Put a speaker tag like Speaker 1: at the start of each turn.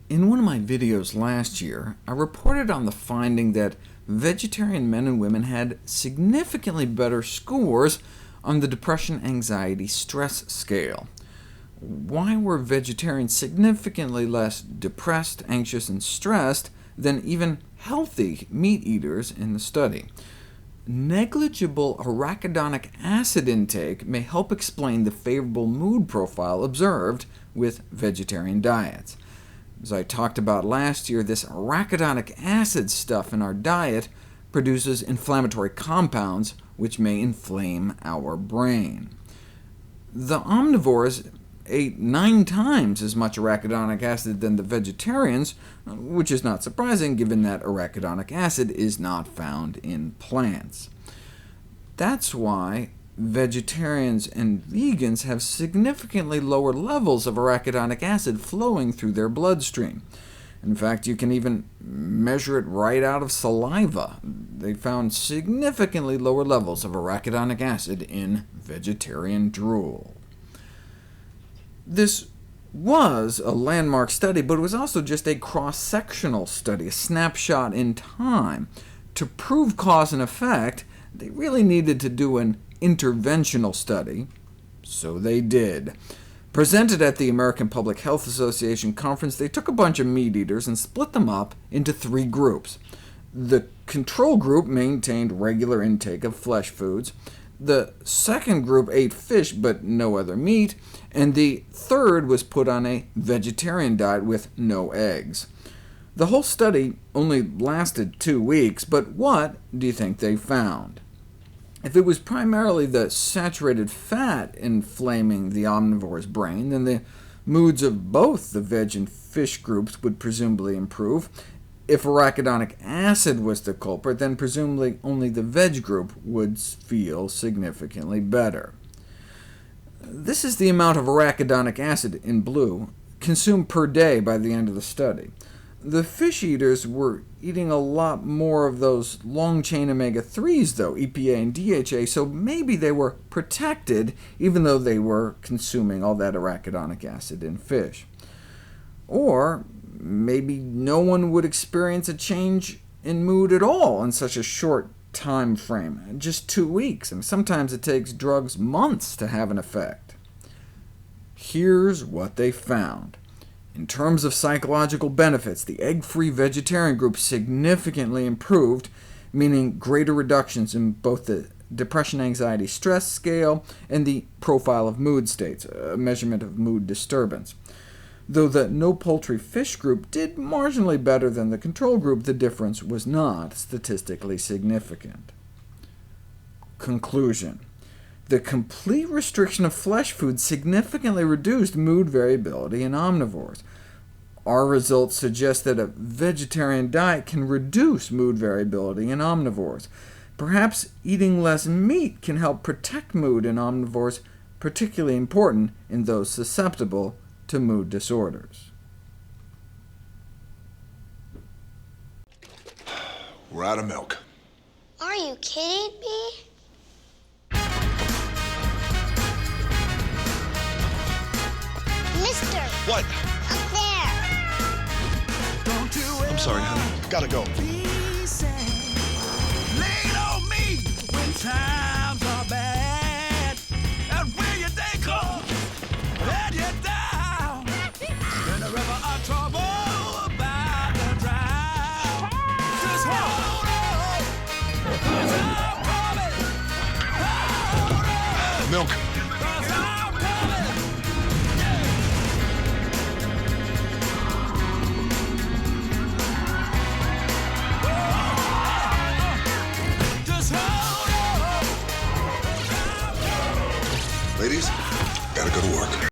Speaker 1: In one of my videos last year, I reported on the finding that vegetarian men and women had significantly better scores on the Depression Anxiety Stress Scale. Why were vegetarians significantly less depressed, anxious, and stressed than even healthy meat eaters in the study? Negligible arachidonic acid intake may help explain the favorable mood profile observed with vegetarian diets. As I talked about last year, this arachidonic acid stuff in our diet produces inflammatory compounds, which may inflame our brain. The omnivores ate 9 times as much arachidonic acid than the vegetarians, which is not surprising given that arachidonic acid is not found in plants. That's why vegetarians and vegans have significantly lower levels of arachidonic acid flowing through their bloodstream. In fact, you can even measure it right out of saliva. They found significantly lower levels of arachidonic acid in vegetarian drool. This was a landmark study, but it was also just a cross-sectional study, a snapshot in time. To prove cause and effect, they really needed to do an interventional study, so they did. Presented at the American Public Health Association conference, they took a bunch of meat eaters and split them up into 3 groups. The control group maintained regular intake of flesh foods, the second group ate fish but no other meat, and the third was put on a vegetarian diet with no eggs. The whole study only lasted 2 weeks, but what do you think they found? If it was primarily the saturated fat inflaming the omnivore's brain, then the moods of both the veg and fish groups would presumably improve. If arachidonic acid was the culprit, then presumably only the veg group would feel significantly better. This is the amount of arachidonic acid, in blue, consumed per day by the end of the study. The fish eaters were eating a lot more of those long-chain omega-3s, though, EPA and DHA, so maybe they were protected, even though they were consuming all that arachidonic acid in fish. Or maybe no one would experience a change in mood at all in such a short time frame, just 2 weeks, and sometimes it takes drugs months to have an effect. Here's what they found. In terms of psychological benefits, the egg-free vegetarian group significantly improved, meaning greater reductions in both the Depression Anxiety Stress Scale and the Profile of Mood States, a measurement of mood disturbance. Though the no-poultry fish group did marginally better than the control group, the difference was not statistically significant. Conclusion: the complete restriction of flesh food significantly reduced mood variability in omnivores. Our results suggest that a vegetarian diet can reduce mood variability in omnivores. Perhaps eating less meat can help protect mood in omnivores, particularly important in those susceptible to mood disorders.
Speaker 2: We're out of milk.
Speaker 3: Are you kidding me? Mister!
Speaker 2: What?
Speaker 3: Up there!
Speaker 2: I'm sorry, honey. Gotta go.
Speaker 4: Lean on me when times are bad, and when your day comes and you're down, in the river of trouble about to drown. Just hold on, 'cause I'm coming. Hold on,
Speaker 2: Milk.
Speaker 4: 'cause I'm coming. Just hold on.
Speaker 2: Ladies, gotta go to work.